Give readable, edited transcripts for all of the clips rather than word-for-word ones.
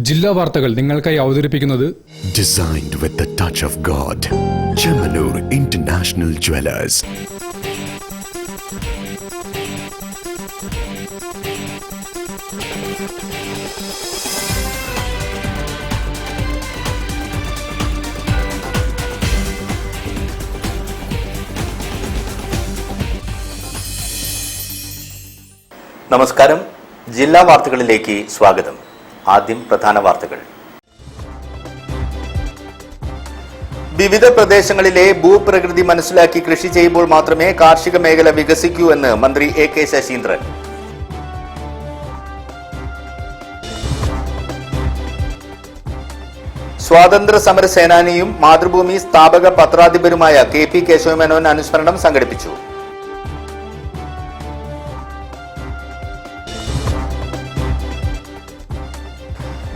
ജില്ലാ വാർത്തകൾ നിങ്ങൾക്കായി അവതരിപ്പിക്കുന്നത് Designed with the touch of God. Chemanur International Jewelers. നമസ്കാരം. ജില്ലാ വാർത്തകളിലേക്ക് സ്വാഗതം. ആദ്യം പ്രധാന വാർത്തകൾ. വിവിധ പ്രദേശങ്ങളിലെ ഭൂപ്രകൃതി മനസ്സിലാക്കി കൃഷി ചെയ്യുമ്പോൾ മാത്രമേ കാർഷിക മേഖല വികസിക്കൂ എന്ന് മന്ത്രി എ.കെ. ശശീന്ദ്രൻ. സ്വാതന്ത്ര്യ സമര സേനാനിയും മാതൃഭൂമി സ്ഥാപക പത്രാധിപരുമായ കെ.പി. കേശവമേനോൻ അനുസ്മരണം സംഘടിപ്പിച്ചു.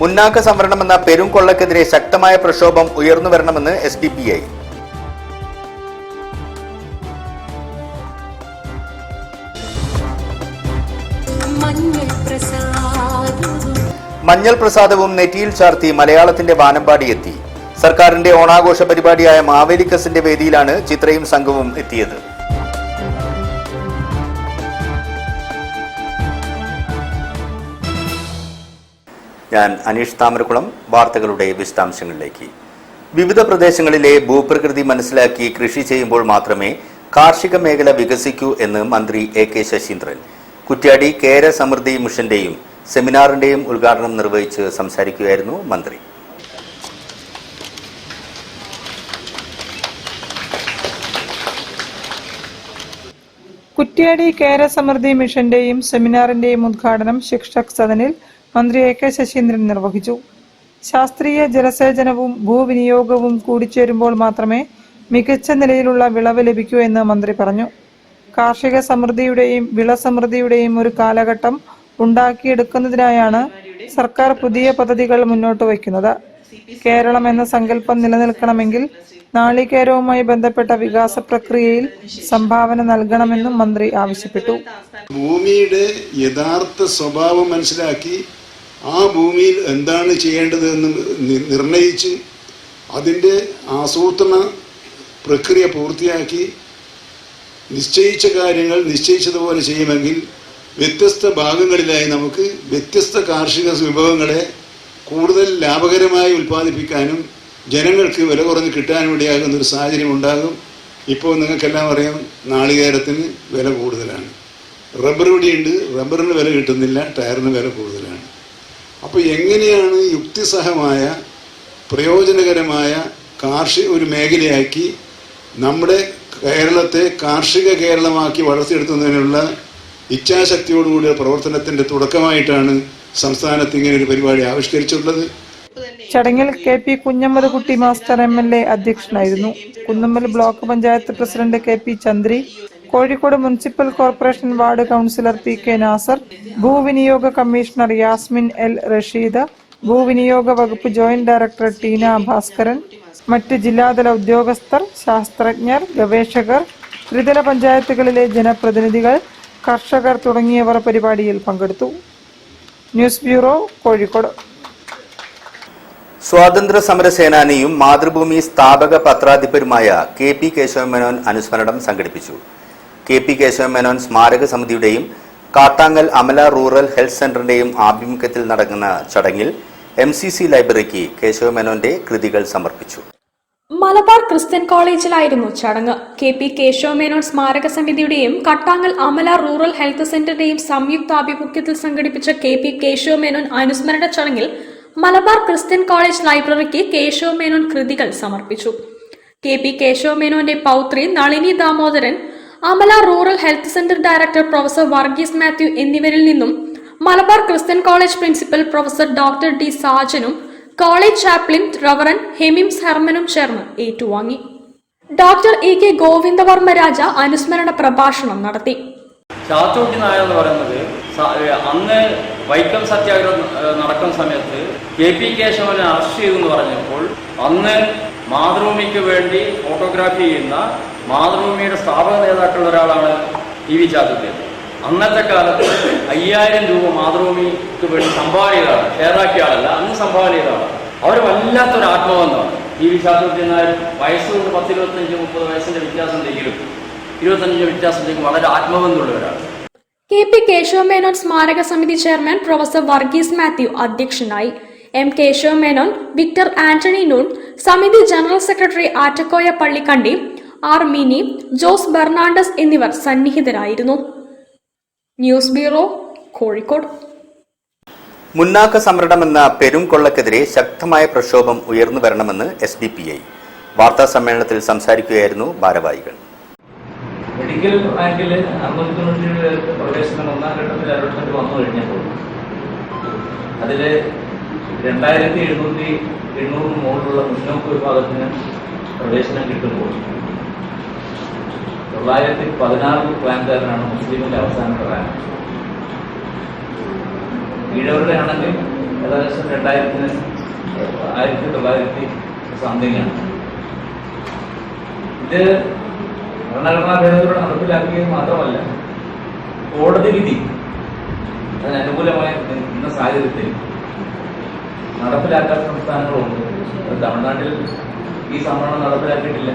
മുന്നാക്ക സംവരണമെന്ന പെരുംകൊള്ളക്കെതിരെ ശക്തമായ പ്രക്ഷോഭം ഉയർന്നുവരണമെന്ന് SDPI. മഞ്ഞൾ പ്രസാദവും നെറ്റിയിൽ ചാർത്തി മലയാളത്തിന്റെ വാനമ്പാടി എത്തി. സർക്കാരിന്റെ ഓണാഘോഷ പരിപാടിയായ മാവേലിക്കസിന്റെ വേദിയിലാണ് ചിത്രയും സംഘവും എത്തിയത്. ഞാൻ അനീഷ് താമരക്കുളം. വാർത്തകളുടെ വിശദാംശങ്ങളിലേക്ക്. വിവിധ പ്രദേശങ്ങളിലെ ഭൂപ്രകൃതി മനസ്സിലാക്കി കൃഷി ചെയ്യുമ്പോൾ മാത്രമേ കാർഷിക മേഖല വികസിക്കൂ എന്ന് മന്ത്രി എ.കെ. ശശീന്ദ്രൻ കുറ്റ്യാടി കേര സമൃദ്ധി മിഷന്റെയും സെമിനാറിന്റെയും ഉദ്ഘാടനം നിർവഹിച്ച് സംസാരിക്കുകയായിരുന്നു മന്ത്രി. കുറ്റ്യാടി കേര സമൃദ്ധി മിഷന്റെയും സെമിനാറിന്റെയും ഉദ്ഘാടനം ശിക്ഷക് സദനിൽ മന്ത്രി എ.കെ. ശശീന്ദ്രൻ നിർവഹിച്ചു. ശാസ്ത്രീയ ജലസേചനവും ഭൂവിനിയോഗവും കൂടിച്ചേരുമ്പോൾ മാത്രമേ മികച്ച നിലയിലുള്ള വിളവ് ലഭിക്കൂ എന്ന് മന്ത്രി പറഞ്ഞു. കാർഷിക സമൃദ്ധിയുടെയും വിളസമൃദ്ധിയുടെയും ഒരു കാലഘട്ടം ഉണ്ടാക്കിയെടുക്കുന്നതിനായാണ് സർക്കാർ പുതിയ പദ്ധതികൾ മുന്നോട്ട് വയ്ക്കുന്നത്. കേരളം എന്ന സങ്കല്പം നിലനിൽക്കണമെങ്കിൽ നാളികേരവുമായി ബന്ധപ്പെട്ട വികാസ പ്രക്രിയയിൽ സംഭാവന നൽകണമെന്നും മന്ത്രി ആവശ്യപ്പെട്ടു. ഭൂമിയുടെ യഥാർത്ഥ സ്വഭാവം മനസ്സിലാക്കി ആ ഭൂമിയിൽ എന്താണ് ചെയ്യേണ്ടതെന്ന് നിർണയിച്ച് അതിൻ്റെ ആസൂത്രണ പ്രക്രിയ പൂർത്തിയാക്കി നിശ്ചയിച്ച കാര്യങ്ങൾ നിശ്ചയിച്ചതുപോലെ ചെയ്യുമെങ്കിൽ വ്യത്യസ്ത ഭാഗങ്ങളിലായി നമുക്ക് വ്യത്യസ്ത കാർഷിക വിഭവങ്ങളെ കൂടുതൽ ലാഭകരമായി ഉൽപ്പാദിപ്പിക്കാനും ജനങ്ങൾക്ക് വില കുറഞ്ഞ് കിട്ടാനും ഇടയാകുന്നൊരു സാഹചര്യം ഉണ്ടാകും. ഇപ്പോൾ നിങ്ങൾക്കെല്ലാം അറിയാം, നാളികേരത്തിന് വില കൂടുതലാണ്. റബ്ബർ ഇവിടെയുണ്ട്, റബ്ബറിന് വില കിട്ടുന്നില്ല, ടയറിന് വില കൂടുതലാണ്. അപ്പോൾ എങ്ങനെയാണ് യുക്തിസഹമായ പ്രയോജനകരമായ ഒരു മേഖലയാക്കി നമ്മുടെ കേരളത്തെ കാർഷിക കേരളമാക്കി വളർത്തിയെടുക്കുന്നതിനുള്ള ഇച്ഛാശക്തിയോടുകൂടിയ പ്രവർത്തനത്തിൻ്റെ തുടക്കമായിട്ടാണ് സംസ്ഥാനത്ത് ഇങ്ങനെ ഒരു പരിപാടി ആവിഷ്കരിച്ചിട്ടുള്ളത്. ചടങ്ങിൽ കെ.പി. കുഞ്ഞമ്മദ്കുട്ടി മാസ്റ്റർ MLA അധ്യക്ഷനായിരുന്നു. Kunnummal block panchayat president K P. Chandri, Kozhikode municipal corporation ward councillor P.K. Nasar, ഭൂവിനിയോഗ കമ്മീഷണർ യാസ്മിൻ L. റഷീദ്, ഭൂവിനിയോഗ വകുപ്പ് ജോയിന്റ് ഡയറക്ടർ ടീന ഭാസ്കരൻ, മറ്റ് ജില്ലാതല ഉദ്യോഗസ്ഥർ, ശാസ്ത്രജ്ഞർ, ഗവേഷകർ, ത്രിതല പഞ്ചായത്തുകളിലെ ജനപ്രതിനിധികൾ, കർഷകർ തുടങ്ങിയവർ പരിപാടിയിൽ പങ്കെടുത്തു. News bureau, Kozhikode. സ്വാതന്ത്ര്യ സമര സേനാനിയും മാതൃഭൂമി സ്ഥാപക പത്രാധിപരുമായ കെ.പി. കേശവമേനോൻ അനുസ്മരണം സംഘടിപ്പിച്ചു. കെ.പി. കേശവമേനോൻ സ്മാരക സമിതിയുടെയും കാട്ടാങ്ങൽ അമല റൂറൽ ഹെൽത്ത് സെന്ററിന്റെയും ആഭിമുഖ്യത്തിൽ നടക്കുന്ന ചടങ്ങിൽ MCC ലൈബ്രറിക്ക് കേശവമേനോന്റെ കൃതികൾ സമർപ്പിച്ചു. മലബാർ ക്രിസ്ത്യൻ കോളേജിലായിരുന്നു ചടങ്ങ്. കെ.പി. കേശവമേനോൻ സ്മാരക സമിതിയുടെയും കട്ടാങ്ങൽ അമല റൂറൽ ഹെൽത്ത് സെന്ററിന്റെയും സംയുക്താഭിമുഖ്യത്തിൽ സംഘടിപ്പിച്ച കെ.പി. കേശവമേനോൻ അനുസ്മരണ ചടങ്ങിൽ മലബാർ ക്രിസ്ത്യൻ കോളേജ് ലൈബ്രറിക്ക് കേശവമേനോൻ കൃതികൾ സമർപ്പിച്ചു. കെ.പി. കേശവമേനോന്റെ പൗത്രി Nalini Damodaran, Amala rural health centre director professor Varghese Mathew എന്നിവരിൽ നിന്നും Malabar Christian college principal professor doctor D. സാജനും കോളേജ് ചാപ്ലിൻ റവറൻ ഹെമിംസ് ഹെർമനും ചേർന്ന് ഏറ്റുവാങ്ങി. Doctor E.K. ഗോവിന്ദവർമ്മ രാജ അനുസ്മരണ പ്രഭാഷണം നടത്തി. ചാത്തോട്ടി നായർ എന്ന് പറയുന്നത് അന്ന് വൈക്കം സത്യാഗ്രഹം നടക്കുന്ന സമയത്ത് കെ.പി. കേശവനെ അറസ്റ്റ് ചെയ്തു എന്ന് പറഞ്ഞപ്പോൾ അന്ന് മാതൃഭൂമിക്ക് വേണ്ടി ഫോട്ടോഗ്രാഫി ചെയ്യുന്ന മാതൃഭൂമിയുടെ സ്ഥാപക നേതാക്കളുടെ ഒരാളാണ് ടി.വി. ചാത്തുട്ടി. അന്നത്തെ കാലത്ത് 5000 രൂപ മാതൃഭൂമിക്ക് വേണ്ടി സംഭാവന ചെയ്തതാണ്. ഷെയറാക്കിയ ആളല്ല, അന്ന് സംഭാവന ചെയ്തതാണ്. അവർ വല്ലാത്തൊരു ആത്മബന്ധമാണ്. ടി വി ശാസ്ത്രജ്ഞൻ നായർ വയസ്സുകൊണ്ട് 10, 25, 30 വയസ്സിന്റെ വ്യത്യാസം ഉണ്ടെങ്കിലും 25 വ്യത്യാസം ഉണ്ടെങ്കിലും വളരെ ആത്മബന്ധമുള്ളവരാണ്. കെ പി കേശവ മേനോൻ സ്മാരക സമിതി ചെയർമാൻ പ്രൊഫസർ വർഗീസ് മാത്യു അധ്യക്ഷനായി. എം കേശവ മേനോൻ, വിക്ടർ ആന്റണി നൂൺ, സമിതി general secretary Attakoya Pallikkandi, R Mini, Jose Fernandez എന്നിവർ സന്നിഹിതരായിരുന്നു. News bureau, Kozhikode. മുന്നാക്ക സംവരണമെന്ന പെരും കൊള്ളക്കെതിരെ ശക്തമായ പ്രക്ഷോഭം ഉയർന്നു വരണമെന്ന് SDPI വാർത്താ സമ്മേളനത്തിൽ സംസാരിക്കുകയായിരുന്നു ഭാരവാഹികൾ. മെഡിക്കൽ റാങ്കിൽ 697 പേർക്ക് പ്രവേശനം ഒന്നാം ഘട്ടത്തിൽ അലോട്ട്മെന്റ് വന്നു കഴിഞ്ഞപ്പോൾ അതിൽ 2700 മുകളിലുള്ള മുന്നോക്ക വിഭാഗത്തിന് പ്രവേശനം കിട്ടുമ്പോൾ 916 റാങ്കുകാരനാണ് മുസ്ലിമിന്റെ അവസാനത്തെ റാങ്ക്. ഈഴവരുടെ ആണെങ്കിൽ ഏകദേശം 1900 സംതിങ്ങാണ്. ഇത് ഭരണഘടനാ ഭേദഗതിയോടെ നടപ്പിലാക്കിയത് മാത്രമല്ല, കോടതി വിധി അതിനനുകൂലമായ ഇന്ന സാഹചര്യത്തിൽ നടപ്പിലാക്കാത്ത സംസ്ഥാനങ്ങളുണ്ട്. തമിഴ്നാട്ടിൽ ഈ സംവരണം നടപ്പിലാക്കിയിട്ടില്ല.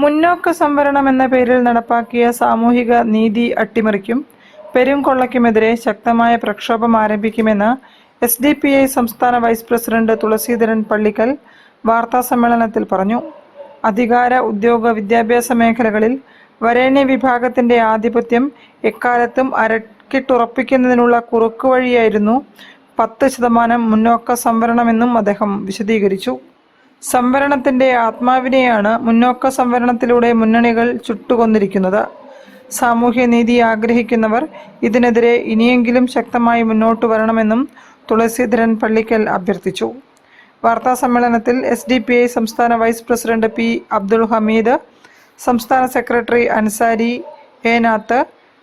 മുന്നോക്ക സംവരണം എന്ന പേരിൽ നടപ്പാക്കിയ സാമൂഹിക നീതി അട്ടിമറിക്കും പെരും കൊള്ളയ്ക്കുമെതിരെ ശക്തമായ പ്രക്ഷോഭം ആരംഭിക്കുമെന്ന് SDPI സംസ്ഥാന വൈസ് പ്രസിഡന്റ് തുളസീധരൻ പള്ളിക്കൽ വാർത്താസമ്മേളനത്തിൽ പറഞ്ഞു. അധികാര, ഉദ്യോഗ, വിദ്യാഭ്യാസ മേഖലകളിൽ വരേണ്യ വിഭാഗത്തിന്റെ ആധിപത്യം എക്കാലത്തും അരക്കിട്ടുറപ്പിക്കുന്നതിനുള്ള കുറുക്കുവഴിയായിരുന്നു 10% മുന്നോക്ക സംവരണമെന്നും അദ്ദേഹം വിശദീകരിച്ചു. സംവരണത്തിന്റെ ആത്മാവിനെയാണ് മുന്നോക്ക സംവരണത്തിലൂടെ മുന്നണികൾ ചുട്ടുകൊന്നിരിക്കുന്നത്. സാമൂഹ്യനീതി ആഗ്രഹിക്കുന്നവർ ഇതിനെതിരെ ഇനിയെങ്കിലും ശക്തമായി മുന്നോട്ട് വരണമെന്നും തുളസീധരൻ പള്ളിക്കൽ അഭ്യർത്ഥിച്ചു. വാർത്താ സമ്മേളനത്തിൽ SDPI സംസ്ഥാന vice president P. Abdul Hameed, സംസ്ഥാന secretary Ansari Enath,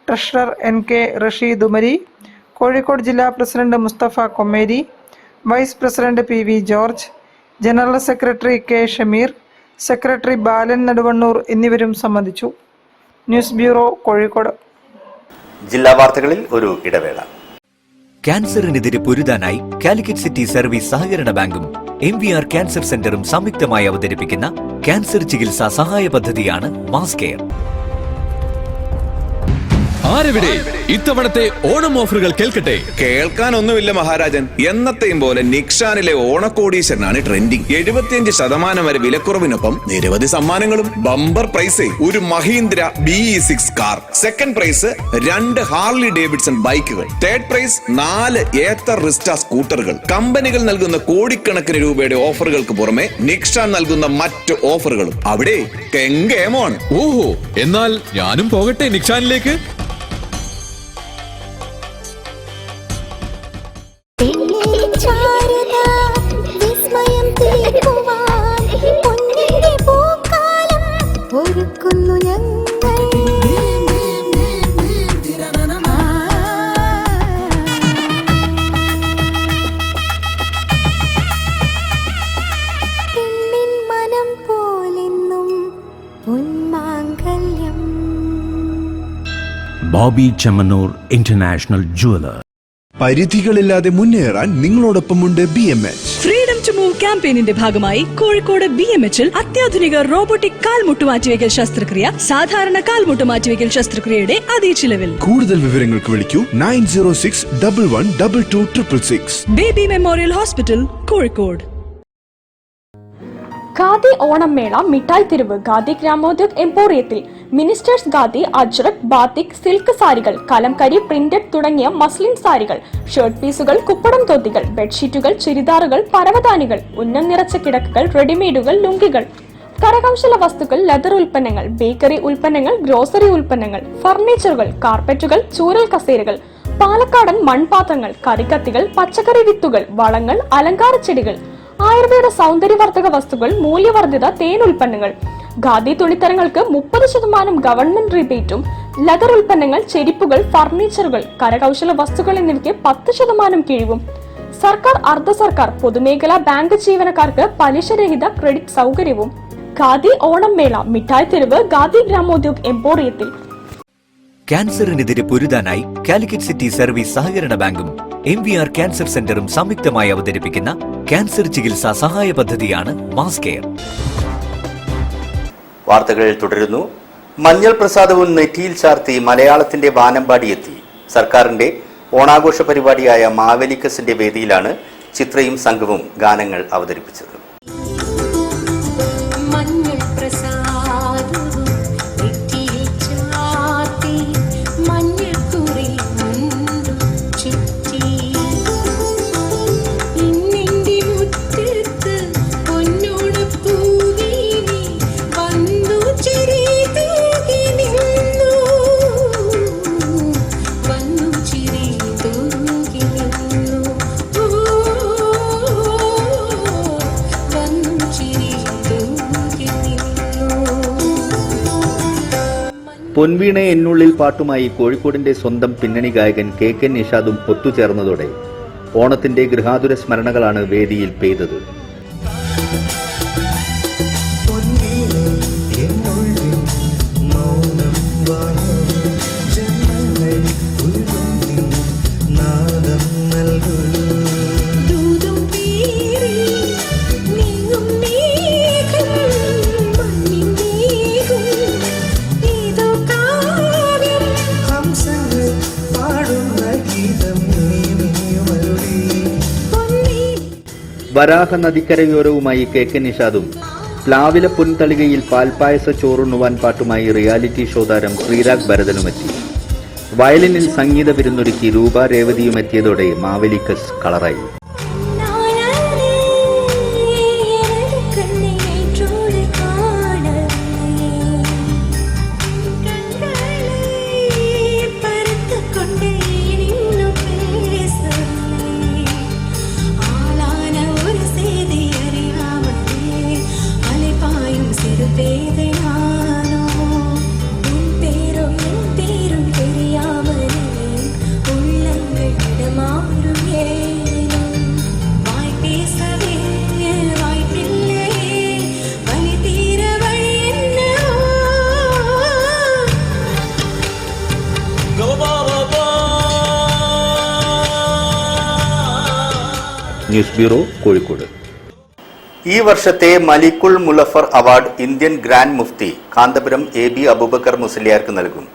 treasurer NK Rasheed Umari, Kozhikode ജില്ലാ president Musthafa Kommeri, vice president PV George, general secretary K. Shameer, secretary Balan Naduvannur എന്നിവരും സംബന്ധിച്ചു. News bureau, Kozhikode. ജില്ലാ വാർത്തകളിൽ ഒരു ഇടവേള. ക്യാൻസറിനെതിരെ പൊരുതാനായി കാലിക്കറ്റ് സിറ്റി സർവീസ് സഹകരണ ബാങ്കും MVR ക്യാൻസർ സെന്ററും സംയുക്തമായി അവതരിപ്പിക്കുന്ന ക്യാൻസർ ചികിത്സാ സഹായ പദ്ധതിയാണ് മാസ് കെയർ. ആരെവിടെ ഇത്തവണത്തെ ഓണം ഓഫറുകൾ കേൾക്കട്ടെ. കേൾക്കാനൊന്നുമില്ല മഹാരാജൻ, എന്നത്തെയും പോലെ നിക്ഷാനിലെ ഓണക്കോടീശ്വരനാണ് ട്രെൻഡിങ്. 75% വരെ വിലക്കുറവിനൊപ്പം നിരവധി സമ്മാനങ്ങളും. ബമ്പർ പ്രൈസ് ഒരു Mahindra BE6 car, second prize 2 Harley Davidson ബൈക്കുകൾ, തേർഡ് പ്രൈസ് 4 ഏത്തർ റിസ്റ്റ സ്കൂട്ടറുകൾ. കമ്പനികൾ നൽകുന്ന കോടിക്കണക്കിന് രൂപയുടെ ഓഫറുകൾക്ക് പുറമെ നിക്ഷാൻ നൽകുന്ന മറ്റ് ഓഫറുകളും. അവിടെ കെങ്കേമോണ്. ഓഹോ, എന്നാൽ ഞാനും പോകട്ടെ നിക്ഷാനിലേക്ക്. Bobby Chemmanur international jeweller. പരിധികളില്ലാതെ മുന്നേറാൻ നിങ്ങളോടൊപ്പമുണ്ട് BMH. ഫ്രീഡം ടു മൂവ് ക്യാമ്പയിനിന്റെ ഭാഗമായി കോഴിക്കോട് BMHൽ അത്യാധുനിക റോബോട്ടിക് കാൽമുട്ട് മാറ്റിവെക്കൽ ശസ്ത്രക്രിയ, സാധാരണ കാൽമുട്ട് മാറ്റിവെക്കൽ ശസ്ത്രക്രിയയുടെ അതേ ചിലവിൽ. കൂടുതൽ വിവരങ്ങൾക്ക് വിളിക്കൂ 9061122266. Baby memorial hospital, Kozhikode. Khadi Onam mela Mittayi Theruvu khadi Gramodyog എംപോറിയത്തിൽ ministers khadi, ajrak, batik, silk സാരികൾ, കലംകരി, പ്രിന്റഡ് തുടങ്ങിയ മസ്ലിൻ സാരികൾ, ഷർട്ട് പീസുകൾ, കുപ്പടം തോത്തികൾ, ബെഡ്ഷീറ്റുകൾ, ചുരിദാറുകൾ, പരവതാനികൾ, ഉന്നം നിറച്ച കിടക്കുകൾ, റെഡിമെയ്ഡുകൾ, ലുങ്കികൾ, കരകൗശല വസ്തുക്കൾ, ലെതർ ഉൽപ്പന്നങ്ങൾ, ബേക്കറി ഉൽപ്പന്നങ്ങൾ, ഗ്രോസറി ഉൽപ്പന്നങ്ങൾ, ഫർണിച്ചറുകൾ, കാർപ്പറ്റുകൾ, ചൂരൽ കസേരകൾ, പാലക്കാടൻ മൺപാത്രങ്ങൾ, കറിക്കത്തികൾ, പച്ചക്കറി വിത്തുകൾ, വളങ്ങൾ, അലങ്കാര ചെടികൾ, ആയുർവേദ സൗന്ദര്യവർദ്ധക വസ്തുക്കൾ, മൂല്യവർദ്ധിത തേൻ ഉൽപ്പന്നങ്ങൾ, ഖാദി തുണിത്തരങ്ങൾക്ക് 30% ഗവൺമെന്റ് റിബേറ്റും, ലെതർ ഉൽപ്പന്നങ്ങൾ, ചെരിപ്പുകൾ, ഫർണിച്ചറുകൾ, കരകൗശല വസ്തുക്കൾ എന്നിവയ്ക്ക് 10% കിഴിവും. സർക്കാർ, അർദ്ധ സർക്കാർ, പൊതുമേഖലാ ബാങ്ക് ജീവനക്കാർക്ക് പലിശരഹിത ക്രെഡിറ്റ് സൗകര്യവും. ഖാദി ഓണം മേള മിഠായി തെരുവ് ഖാദി ഗ്രാമോദ്योग എംപോറിയത്തിൽ. ക്യാൻസറിനെതിരെ പൊരുതാനായി കാലിക്കറ്റ് സിറ്റി സർവീസ് സഹകരണ ബാങ്കും MVR ക്യാൻസർ സെന്ററും സംയുക്തമായി അവതരിപ്പിക്കുന്ന ക്യാൻസർ ചികിത്സാ സഹായ പദ്ധതിയാണ് മാസ് കെയർ. വാർത്തകൾ തുടരുന്നു. മഞ്ഞൾ പ്രസാദവും നെറ്റിയിൽ ചാർത്തി മലയാളത്തിന്റെ വാനമ്പാടിയെത്തി. സർക്കാരിന്റെ ഓണാഘോഷ പരിപാടിയായ മാവേലിക്കസിന്റെ വേദിയിലാണ് ചിത്രയും സംഘവും ഗാനങ്ങൾ അവതരിപ്പിച്ചത്. പൊൻവീണെ എന്നുള്ളിൽ പാട്ടുമായി കോഴിക്കോടിന്റെ സ്വന്തം പിന്നണി ഗായകൻ KK നിഷാദും ഒത്തുചേർന്നതോടെ ഓണത്തിന്റെ ഗൃഹാതുര സ്മരണകളാണ് വേദിയിൽ പെയ്തത്. വരാഹ നദിക്കരയോരവുമായി KK നിഷാദും പ്ലാവില പുൻതളികയിൽ പാൽപ്പായസ ചോറുണ്ണുവാൻ പാട്ടുമായി റിയാലിറ്റി ഷോ താരം ശ്രീരാഗ് ഭരതനുമെത്തി. വയലിനിൽ സംഗീത വിരുന്നൊരുക്കി രൂപ രേവതിയും എത്തിയതോടെ മാവേലിക്കസ് കളറായി. News bureau, Kozhikode. ഈ വർഷത്തെ Malikul Mulafar award Indian grand Mufti Kanthapuram AB Aboobacker മുസ്ലിയാർക്ക് നൽകും.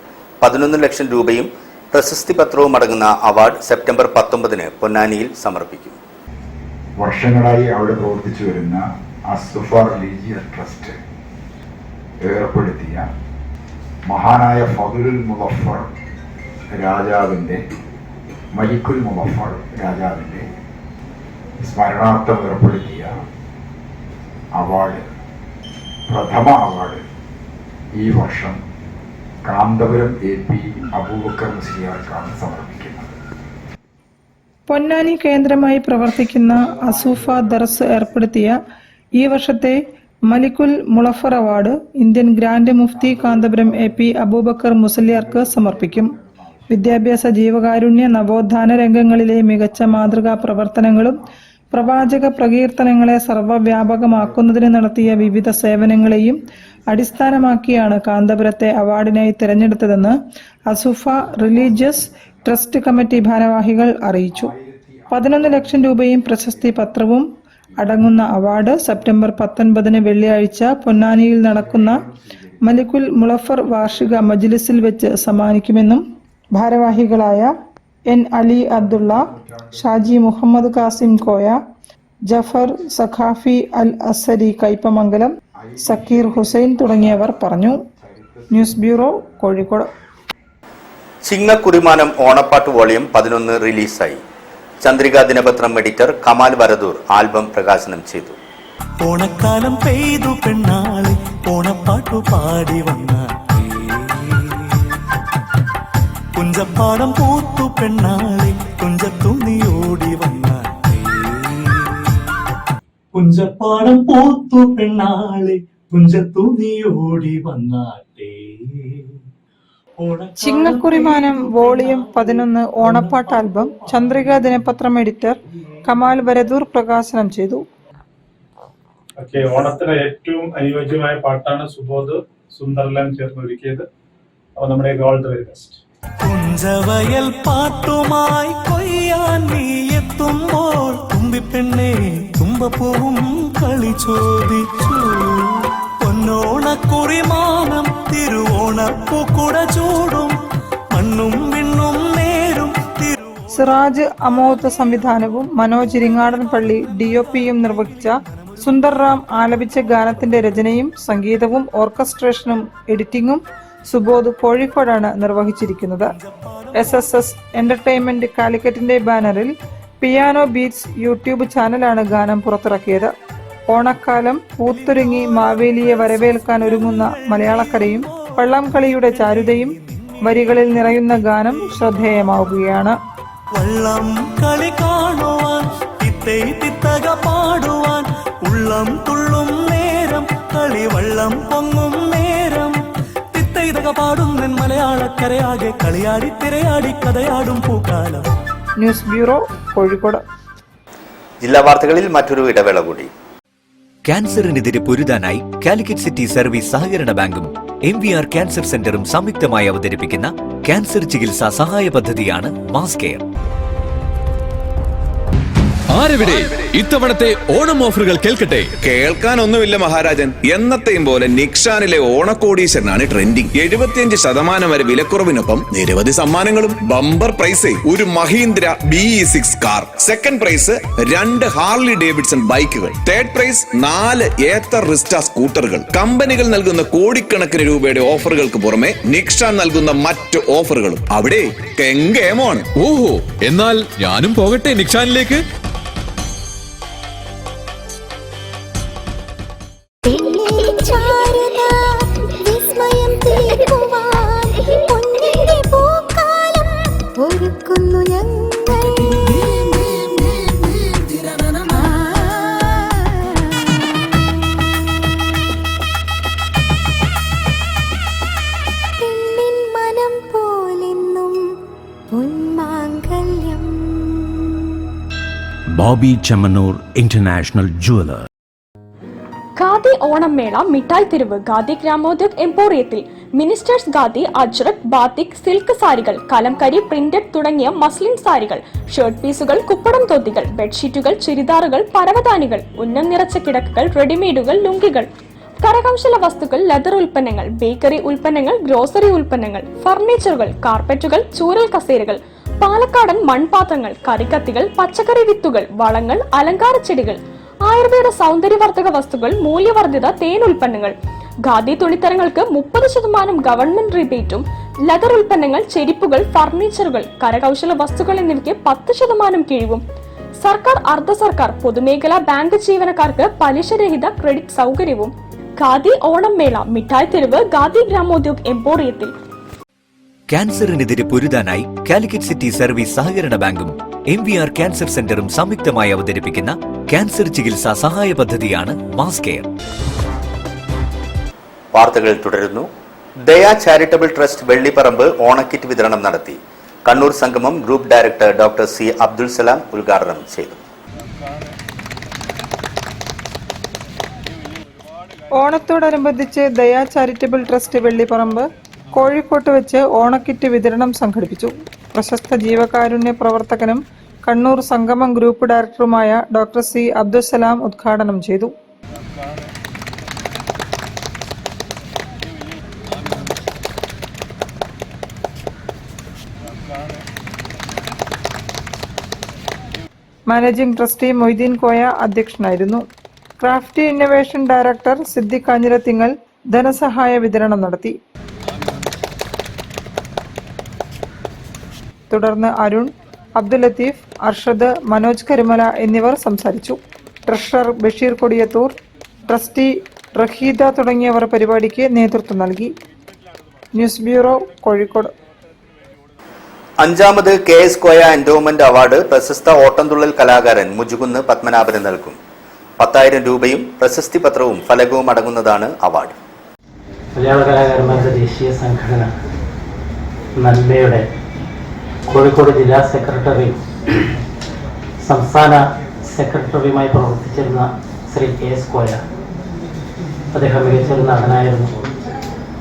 11 ലക്ഷം രൂപയും പ്രശസ്തി പത്രവും അടങ്ങുന്ന അവാർഡ് സെപ്റ്റംബർ 19 പൊന്നാനിയിൽ സമർപ്പിക്കും. വർഷങ്ങളായി അവിടെ പ്രവർത്തിച്ചു വരുന്ന അസ്സുഫ റിലീജിയസ് ട്രസ്റ്റ് ഏർപ്പെടുത്തിയ മഹാനായ ഫദ്ലുൽ മുലഫർ രാജാവിൻ്റെ മലിക്കുൽ മുലഫർ രാജാവിൻ്റെ സ്മരണാർത്ഥം ഏർപ്പെടുത്തിയ അവാർഡ്, പ്രഥമ അവാർഡ് ഈ വർഷം കാന്തപുരം AP അബൂബക്കർ മുസ്ലിയാർക്കാണ് സമർപ്പിക്കുന്നത്. പൊന്നാനി കേന്ദ്രമായി പ്രവർത്തിക്കുന്ന അസൂഫ ദർസ് ഏർപ്പെടുത്തിയ ഈ വർഷത്തെ Malikul Mulafar award Indian grand Mufti Kanthapuram AP Aboobacker മുസ്ലിയാർക്ക് സമർപ്പിക്കും. വിദ്യാഭ്യാസ, ജീവകാരുണ്യ, നവോത്ഥാന രംഗങ്ങളിലെ മികച്ച മാതൃകാ പ്രവർത്തനങ്ങളും പ്രവാചക പ്രകീർത്തനങ്ങളെ സർവ്വവ്യാപകമാക്കുന്നതിന് നടത്തിയ വിവിധ സേവനങ്ങളെയും അടിസ്ഥാനമാക്കിയാണ് കാന്തപുരത്തെ അവാർഡിനായി തിരഞ്ഞെടുത്തതെന്ന് അസുഫ റിലീജിയസ് ട്രസ്റ്റ് കമ്മിറ്റി ഭാരവാഹികൾ അറിയിച്ചു. 11 ലക്ഷം രൂപയും പ്രശസ്തി പത്രവും അടങ്ങുന്ന അവാർഡ് സെപ്റ്റംബർ 19 വെള്ളിയാഴ്ച പൊന്നാനിയിൽ നടക്കുന്ന മലിക്കുൽ മുളഫർ വാർഷിക മജ്ലിസിൽ വെച്ച് സമ്മാനിക്കുമെന്നും ഭാരവാഹികളായ N. അലി അബ്ദുള്ള, ഷാജി മുഹമ്മദ് കാസിം കോയ, ജഫർ സഖാഫി അൽ അസരി കൈപ്പമംഗലം, സക്കീർ ഹുസൈൻ തുടങ്ങിയവർ പറഞ്ഞു. News bureau, Kozhikode. ചിങ്ങക്കുറിമാനം ഓണപ്പാട്ട് വോളിയം 11 റിലീസായി. ചന്ദ്രിക ദിനപത്രം എഡിറ്റർ കമാൽ വരദൂർ ആൽബം പ്രകാശനം ചെയ്തു. ഓണക്കാലം പെയ്തു പെണ്ണാളെ ഓണപ്പാട്ടു പാടി വന്ന കുഞ്ചപ്പാടം പൂത്തു പെണ്ണാളെ കുഞ്ചത്തുണിയോടി വന്നാട്ടെ. കുഞ്ചപ്പാടം പൂത്തു പെണ്ണാളെ കുഞ്ചത്തുണിയോടി വന്നാട്ടെ. ചിങ്ങക്കുറിമാനം വോളിയം 11 ഓണപ്പാട്ട് ആൽബം ചന്ദ്രിക ദിനപത്രം എഡിറ്റർ കമാൽ വരദൂർ പ്രകാശനം ചെയ്തു. ഓണത്തിന് ഏറ്റവും അനുയോജ്യമായ പാട്ടാണ് സുബോധ് സുന്ദർലാൻ ചേർന്ന് ഒരുക്കിയത്. അപ്പോൾ നമ്മുടെ ഓൾ ദ വെരി ബെസ്റ്റ്. കുഞ്ചവയൽ പാട്ടുമായി കൊയ്യാൻ നീ എത്തുമ്പോൾ തുമ്പിപ്പെണ്ണെ തുമ്പപ്പൂവും കളി ചോദിച്ചു. പൊന്നോണക്കുറിമാനം തിരുവോണപ്പൂക്കുട ചൂടും മണ്ണും വിണ്ണും നേരും. സിറാജ് അമോദ് സംവിധാനവും മനോജ് ഇരിങ്ങാടൻ പള്ളി DOPയും നിർവഹിച്ച സുന്ദർ റാം ആലപിച്ച ഗാനത്തിന്റെ രചനയും സംഗീതവും ഓർക്കസ്ട്രേഷനും എഡിറ്റിംഗും സുബോധ് കോഴിക്കോടാണ് നിർവഹിച്ചിരിക്കുന്നത്. SSS എന്റർടൈൻമെന്റ് കാലിക്കറ്റിന്റെ ബാനറിൽ പിയാനോ ബീറ്റ്സ് യൂട്യൂബ് ചാനലാണ് ഗാനം പുറത്തിറക്കിയത്. ഓണക്കാലം പൂത്തൊരുങ്ങി മാവേലിയെ വരവേൽക്കാൻ ഒരുങ്ങുന്ന മലയാളക്കരയും വള്ളംകളിയുടെ ചാരുതയും വരികളിൽ നിറയുന്ന ഗാനം ശ്രദ്ധേയമാവുകയാണ്. വള്ളം കളി കാണുവാൻ തിത്തക പാടുവാൻ ഉള്ളം തുള്ളും നേരം കളി വള്ളം പൊങ്ങും നേരം തിത്തക പാടുന്ന മലയാളക്കരയാകെ കളിയാടി തിരയാടി കഥയാടും പൂക്കാലം. News bureau, Kozhikode. ജില്ലാ വാർത്തകളിൽ മറ്റൊരു ഇടവേള കൂടി. ക്യാൻസറിനെതിരെ പൊരുതാനായി കാലിക്കറ്റ് സിറ്റി സർവീസ് സഹകരണ ബാങ്കും MVR ക്യാൻസർ സെന്ററും സംയുക്തമായി അവതരിപ്പിക്കുന്ന ക്യാൻസർ ചികിത്സാ സഹായ പദ്ധതിയാണ് മാസ് കെയർ. ആരെവിടെ ഇത്തവണത്തെ ഓണം ഓഫറുകൾ കേൾക്കട്ടെ. കേൾക്കാനൊന്നുമില്ല മഹാരാജൻ, എന്നത്തെയും പോലെ നിക്ഷാനിലെ ഓണക്കോടീശ്വരനാണ് ട്രെൻഡിങ്. 75% വരെ വിലക്കുറവിനൊപ്പം നിരവധി സമ്മാനങ്ങളും. ബമ്പർ പ്രൈസ് ഒരു Mahindra BE6 car, second prize 2 Harley Davidson ബൈക്കുകൾ, തേർഡ് പ്രൈസ് 4 ഏത്തർ റിസ്റ്റ സ്കൂട്ടറുകൾ. കമ്പനികൾ നൽകുന്ന കോടിക്കണക്കിന് രൂപയുടെ ഓഫറുകൾക്ക് പുറമെ നിക്ഷാൻ നൽകുന്ന മറ്റ് ഓഫറുകളും. അവിടെ കെങ്കേമോണ്. ഓഹോ, എന്നാൽ ഞാനും പോകട്ടെ നിക്ഷാനിലേക്ക്. Bobby Chemmanur international jeweller. ഖാദി ഓണം മേള മിഠായി തെരുവ് ഖാദി ഗ്രാമോദ്योग എംപോറിയത്തിൽ ministers khadi, ajrak, batik, silk സാരികൾ, കലംകരി, പ്രിന്റഡ് തുടങ്ങിയ മസ്ലിൻ സാരികൾ, ഷർട്ട് പീസുകൾ, കുപ്പടം തൊത്തികൾ, ബെഡ്ഷീറ്റുകൾ, ചുരിദാറുകൾ, പരവതാനികൾ, ഉന്നം നിറച്ച കിടക്കകൾ, റെഡിമെയ്ഡുകൾ, ലുങ്കികൾ, കരകൗശല വസ്തുക്കൾ, ലെതർ ഉൽപ്പന്നങ്ങൾ, ബേക്കറി ഉൽപ്പന്നങ്ങൾ, ഗ്രോസറി ഉൽപ്പന്നങ്ങൾ, ഫർണിച്ചറുകൾ, കാർപ്പറ്റുകൾ, ചൂരൽ കസേരകൾ, പാലക്കാടൻ മൺപാത്രങ്ങൾ, കറിക്കത്തികൾ, പച്ചക്കറി വിത്തുകൾ, വളങ്ങൾ, അലങ്കാര ചെടികൾ, ആയുർവേദ സൗന്ദര്യവർദ്ധക വസ്തുക്കൾ, മൂല്യവർദ്ധിത തേൻ ഉൽപ്പന്നങ്ങൾ, ഖാദി തുണിത്തരങ്ങൾക്ക് 30% ഗവൺമെന്റ് റിബേറ്റും, ലെതർ ഉൽപ്പന്നങ്ങൾ, ചെരിപ്പുകൾ, ഫർണിച്ചറുകൾ, കരകൗശല വസ്തുക്കൾ എന്നിവയ്ക്ക് 10% കിഴിവും, സർക്കാർ, അർദ്ധ സർക്കാർ, പൊതുമേഖലാ ബാങ്ക് ജീവനക്കാർക്ക് പലിശരഹിത ക്രെഡിറ്റ് സൗകര്യവും. ഖാദി ഓണം മേള മിഠായി തെരുവ് ഖാദി ഗ്രാമോദ്योग എംപോറിയത്തിൽ. ക്യാൻസറിനെതിരെ പൊരുതാനായി കാലിക്കറ്റ് സിറ്റി സർവീസ് സഹകരണ ബാങ്കും MVR ക്യാൻസർ സെന്ററും സംയുക്തമായി അവതരിപ്പിക്കുന്ന ക്യാൻസർ ചികിത്സാ സഹായ പദ്ധതിയാണ് മാസ് കെയർ. വാർത്തകൾ തുടരുന്നു. ദയ ചാരിറ്റബിൾ ട്രസ്റ്റ് വെള്ളിപ്പറമ്പ് ഓണക്കിറ്റ് വിതരണം നടത്തി. Kannur Sangamam group director doctor C. Abdul Salam ഉദ്ഘാടനം ചെയ്തു. ഓണത്തോടനുബന്ധിച്ച് ദയ ചാരിറ്റബിൾ ട്രസ്റ്റ് വെള്ളിപ്പറമ്പ് കോഴിക്കോട്ട് വെച്ച് ഓണക്കിറ്റ് വിതരണം സംഘടിപ്പിച്ചു. പ്രശസ്ത ജീവകാരുണ്യ പ്രവർത്തകനും കണ്ണൂർ സംഗമം ഗ്രൂപ്പ് ഡയറക്ടറുമായ ഡോക്ടർ C. അബ്ദുൽ സലാം ഉദ്ഘാടനം ചെയ്തു. മാനേജിംഗ് ട്രസ്റ്റി മൊയ്തീൻ കോയ അധ്യക്ഷനായിരുന്നു. Craft innovation director Siddique Kanjirathingal ധനസഹായ വിതരണം നടത്തി. തുടർന്ന് അരുൺ, അബ്ദുൽ ലത്തീഫ്, അർഷദ്, മനോജ് കരുമല എന്നിവർ സംസാരിച്ചു. ട്രഷറർ ബഷീർ കൊടിയത്തൂർ, ട്രസ്റ്റി റഹീദ തുടങ്ങിയവർ പരിപാടിക്ക് നേതൃത്വം നൽകി. News bureau, Kozhikode. 5ാമത് KS കോയ എൻഡോമെന്റ് അവാർഡ് പ്രശസ്ത ഓട്ടംതുള്ളൽ കലാകാരൻ മുജുകുന്ന് പത്മനാഭന് നൽകും. 10,000 രൂപയും പ്രശസ്തി പത്രവും ഫലകവും അടങ്ങുന്നതാണ് അവാർഡ്. മലയാള കലാകാരന്മാരുടെ ദേശീയ സംഘടന നന്മയുടെ കോഴിക്കോട് ജില്ലാ സെക്രട്ടറിയും സംസ്ഥാന സെക്രട്ടറിയുമായി പ്രവർത്തിച്ചിരുന്ന ശ്രീ KS കോയ, അദ്ദേഹം മികച്ചൊരു നടനായിരുന്നു,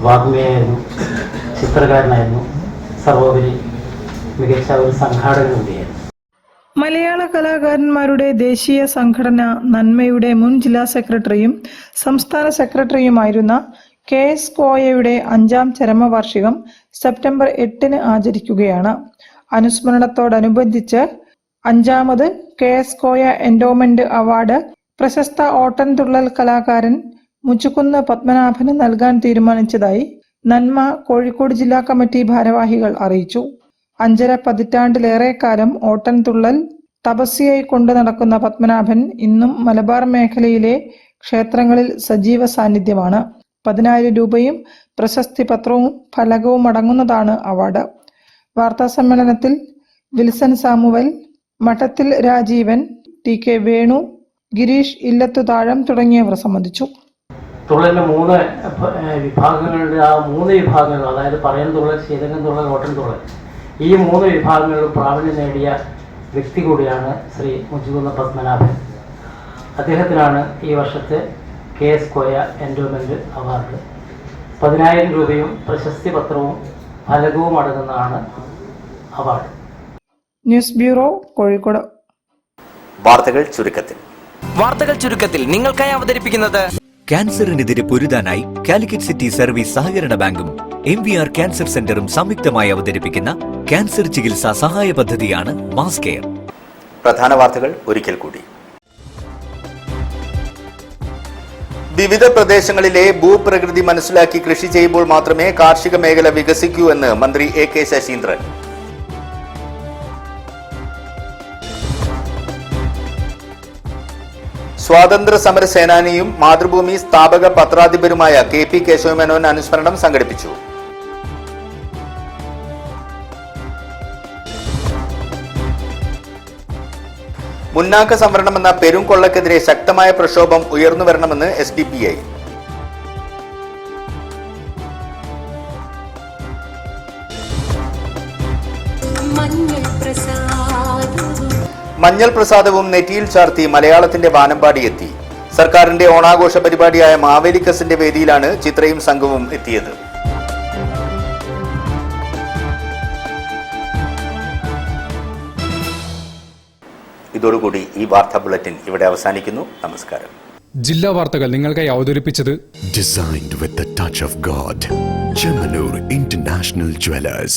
വാഗ്മിയായിരുന്നു, ചിത്രകാരനായിരുന്നു, സർവോപരി മികച്ച ഒരു സംഘാടകൻ കൂടിയായിരുന്നു. മലയാള കലാകാരന്മാരുടെ ദേശീയ സംഘടന നന്മയുടെ മുൻ ജില്ലാ സെക്രട്ടറിയും സംസ്ഥാന സെക്രട്ടറിയുമായിരുന്ന KS കോയയുടെ 5ാം ചരമവാർഷികം സെപ്റ്റംബർ 8 ആചരിക്കുകയാണ്. അനുസ്മരണത്തോടനുബന്ധിച്ച് 5ാമത് KS കോയ എൻഡോമെന്റ് അവാർഡ് പ്രശസ്ത ഓട്ടൻതുള്ളൽ കലാകാരൻ മുച്ചുകുന്ന് പത്മനാഭന് നൽകാൻ തീരുമാനിച്ചതായി നന്മ കോഴിക്കോട് ജില്ലാ കമ്മിറ്റി ഭാരവാഹികൾ അറിയിച്ചു. 5.5 പതിറ്റാണ്ടിലേറെ കാലം ഓട്ടൻതുള്ളൽ തപസ്യയായി കൊണ്ടു നടക്കുന്ന പത്മനാഭൻ ഇന്നും മലബാർ മേഖലയിലെ ക്ഷേത്രങ്ങളിൽ സജീവ സാന്നിധ്യമാണ്. 10,000 രൂപയും പ്രശസ്തി പത്രവും ഫലകവും അടങ്ങുന്നതാണ് അവാർഡ്. വാർത്താസമ്മേളനത്തിൽ വിൽസൺ സാമുവൽ, മഠത്തിൽ രാജീവൻ, TK വേണു, ഗിരീഷ് ഇല്ലത്തുതാഴം തുടങ്ങിയവർ സംബന്ധിച്ചു. തുള്ളലിന് 3 വിഭാഗങ്ങളുണ്ട്. ആ 3 വിഭാഗങ്ങൾ, അതായത് പറയൻ തുള്ളൽ, ശീതകൻ തുള്ളൽ, ഓട്ടൻ തുള്ളൽ, ഈ 3 വിഭാഗങ്ങളിലും പ്രാവീണ്യം നേടിയ വ്യക്തി കൂടിയാണ് ശ്രീ മുച്ചുകുന്ന് പത്മനാഭൻ. അദ്ദേഹത്തിനാണ് ഈ വർഷത്തെ KS കോയ എൻഡോമെന്റ് അവാർഡ്. 10,000 രൂപയും പ്രശസ്തി പത്രവും ഫലകവും അടങ്ങുന്നതാണ് അവാർഡ്. News bureau, Kozhikode. വാർത്തകൾ ചുരുക്കത്തിൽ നിങ്ങൾക്കായി അവതരിപ്പിക്കുന്നത് ക്യാൻസറിനെതിരെ പൊരുതാനായി കാലിക്കറ്റ് സിറ്റി സർവീസ് സഹകരണ ബാങ്കും MVR ക്യാൻസർ സെന്ററും സംയുക്തമായി അവതരിപ്പിക്കുന്ന ക്യാൻസർ ചികിത്സാ സഹായ പദ്ധതിയാണ് മാസ് കെയർ. പ്രധാന വാർത്തകൾ ഒരിക്കൽ കൂടി. വിവിധ പ്രദേശങ്ങളിലെ ഭൂപ്രകൃതി മനസ്സിലാക്കി കൃഷി ചെയ്യുമ്പോൾ മാത്രമേ കാർഷിക മേഖല വികസിക്കൂ എന്ന് മന്ത്രി AK ശശീന്ദ്രൻ. സ്വാതന്ത്ര്യ സമര സേനാനിയും മാതൃഭൂമി സ്ഥാപക പത്രാധിപരുമായ KP കേശവമേനോൻ അനുസ്മരണം സംഘടിപ്പിച്ചു. മുന്നാക്ക സംവരണമെന്ന പെരുംകൊള്ളക്കെതിരെ ശക്തമായ പ്രക്ഷോഭം ഉയർന്നുവരണമെന്ന് SDPI. മഞ്ഞൾ പ്രസാദവും നെറ്റിയിൽ ചാർത്തി മലയാളത്തിന്റെ വാനമ്പാടി എത്തി. സർക്കാരിന്റെ ഓണാഘോഷ പരിപാടിയായ മാവേലിക്കസിന്റെ വേദിയിലാണ് ചിത്രയും സംഘവും എത്തിയത്. ഇതോടുകൂടി ഈ വാർത്താ ബുള്ളറ്റിൻ ഇവിടെ അവസാനിക്കുന്നു. നമസ്കാരം. ജില്ലാ വാർത്തകൾ നിങ്ങൾക്കായി അവതരിപ്പിച്ചത് Designed with the touch of God. Chemanur International Jewelers.